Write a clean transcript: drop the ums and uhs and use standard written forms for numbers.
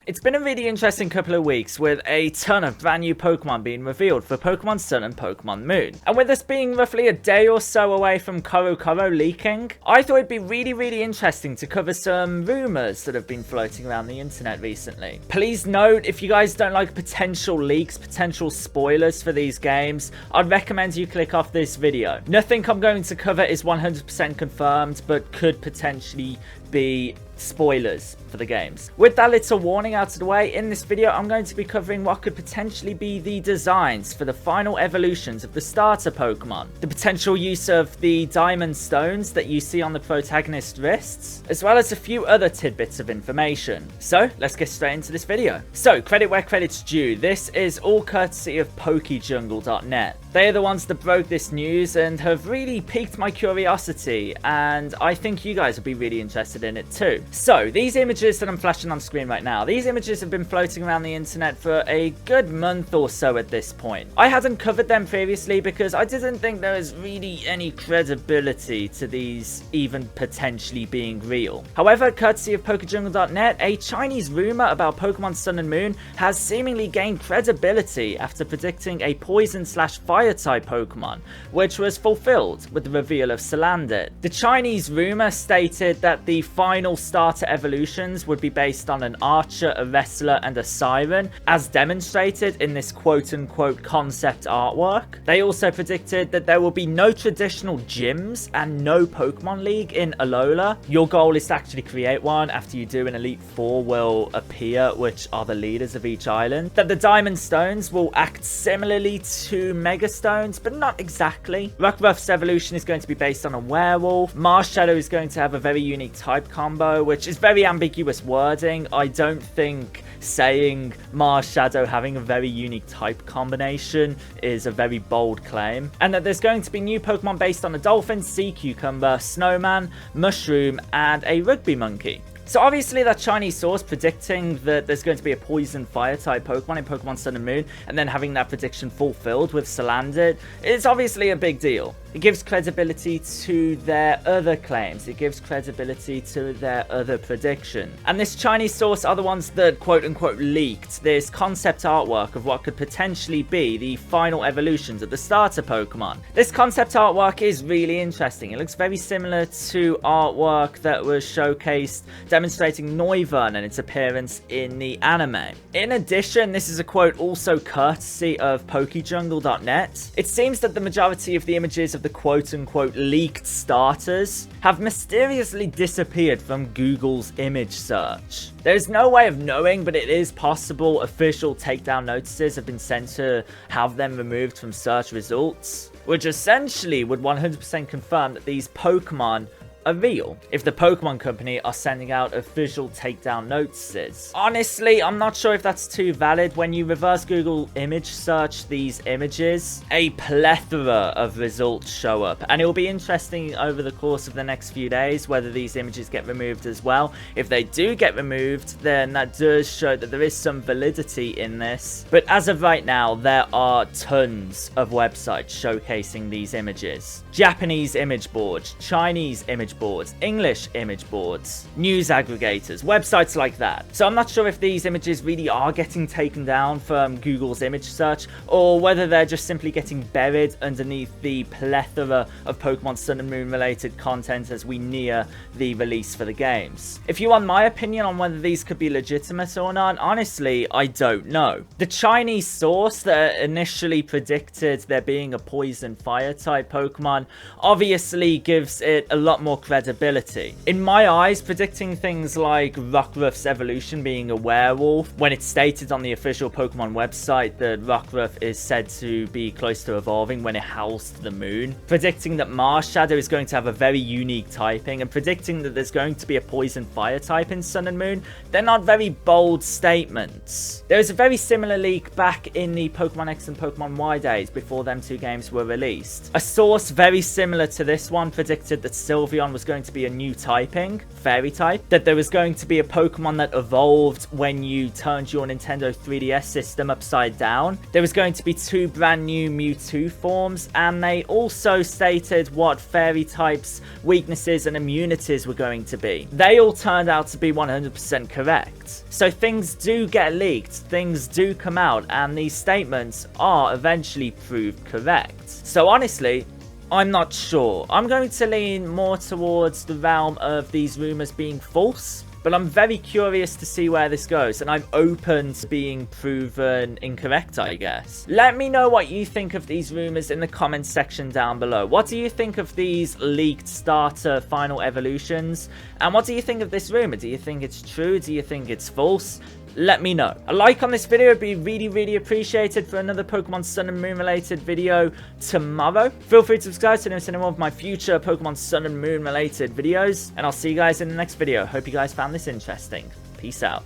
It's been a really interesting couple of weeks with a ton of brand new Pokemon being revealed for Pokemon Sun and Pokemon Moon. And with us being roughly a day or so away from Koro leaking, I thought it'd be really interesting to cover some rumours that have been floating around the internet recently. Please note, if you guys don't like potential leaks, potential spoilers for these games, I'd recommend you click off this video. Nothing I'm going to cover is 100% confirmed, but could potentially be spoilers for the games. With that little warning out of the way, in this video I'm going to be covering what could potentially be the designs for the final evolutions of the starter Pokemon, the potential use of the diamond stones that you see on the protagonist's wrists, as well as a few other tidbits of information. So let's get straight into this video. So credit where credit's due, this is all courtesy of PokéJungle.net. They are the ones that broke this news and have really piqued my curiosity, and I think you guys will be really interested in it too. So these images that I'm flashing on screen right now, these images have been floating around the internet for a good month or so at this point. I hadn't covered them previously because I didn't think there was really any credibility to these even potentially being real. However, courtesy of PokéJungle.net, a Chinese rumor about Pokemon Sun and Moon has seemingly gained credibility after predicting a poison/fire type Pokemon, which was fulfilled with the reveal of Salandit. The Chinese rumor stated that the final starter evolutions would be based on an archer, a wrestler, and a siren, as demonstrated in this quote-unquote concept artwork. They also predicted that there will be no traditional gyms and no Pokemon League in Alola. Your goal is to actually create one. After you do, an Elite Four will appear, which are the leaders of each island. That the Diamond Stones will act similarly to Mega Stones, but not exactly. Rockruff's evolution is going to be based on a werewolf. Marshadow is going to have a very unique type combo, which is very ambiguous wording. I don't think saying Marshadow having a very unique type combination is a very bold claim. And that there's going to be new Pokemon based on a dolphin, sea cucumber, snowman, mushroom, and a rugby monkey. So obviously that Chinese source predicting that there's going to be a poison fire type Pokemon in Pokemon Sun and Moon, and then having that prediction fulfilled with Salandit, is obviously a big deal. It gives credibility to their other claims. It gives credibility to their other prediction. And this Chinese source are the ones that quote-unquote leaked this concept artwork of what could potentially be the final evolutions of the starter Pokemon. This concept artwork is really interesting. It looks very similar to artwork that was showcased demonstrating Noivern and its appearance in the anime. In addition, this is a quote also courtesy of PokéJungle.net. It seems that the majority of the images of the quote-unquote leaked starters have mysteriously disappeared from Google's image search. There's no way of knowing, but it is possible official takedown notices have been sent to have them removed from search results, which essentially would 100% confirm that these Pokemon are real if the Pokemon Company are sending out official takedown notices. Honestly, I'm not sure if that's too valid. When you reverse Google image search these images, a plethora of results show up, and it will be interesting over the course of the next few days whether these images get removed as well. If they do get removed, then that does show that there is some validity in this, but as of right now there are tons of websites showcasing these images. Japanese image boards, Chinese image boards, English image boards, news aggregators, websites like that. So I'm not sure if these images really are getting taken down from Google's image search, or whether they're just simply getting buried underneath the plethora of Pokemon Sun and Moon related content as we near the release for the games. If you want my opinion on whether these could be legitimate or not, honestly, I don't know. The Chinese source that initially predicted there being a poison fire type Pokemon obviously gives it a lot more credibility. In my eyes, predicting things like Rockruff's evolution being a werewolf, when it's stated on the official Pokemon website that Rockruff is said to be close to evolving when it howls to the moon, predicting that Marshadow is going to have a very unique typing, and predicting that there's going to be a poison fire type in Sun and Moon, they're not very bold statements. There was a very similar leak back in the Pokemon X and Pokemon Y days before them two games were released. A source very similar to this one predicted that Sylveon was going to be a new typing, fairy type, that there was going to be a Pokemon that evolved when you turned your Nintendo 3DS system upside down. There was going to be 2 brand new Mewtwo forms, and they also stated what fairy types, weaknesses, and immunities were going to be. They all turned out to be 100% correct. So things do get leaked, things do come out, and these statements are eventually proved correct. So honestly, I'm not sure. I'm going to lean more towards the realm of these rumors being false, but I'm very curious to see where this goes, and I'm open to being proven incorrect, I guess. Let me know what you think of these rumors in the comments section down below. What do you think of these leaked starter final evolutions? And what do you think of this rumor? Do you think it's true? Do you think it's false? Let me know. A like on this video would be really appreciated for another Pokemon Sun and Moon related video tomorrow. Feel free to subscribe to know any more of my future Pokemon Sun and Moon related videos, and I'll see you guys in the next video. Hope you guys found this interesting. Peace out.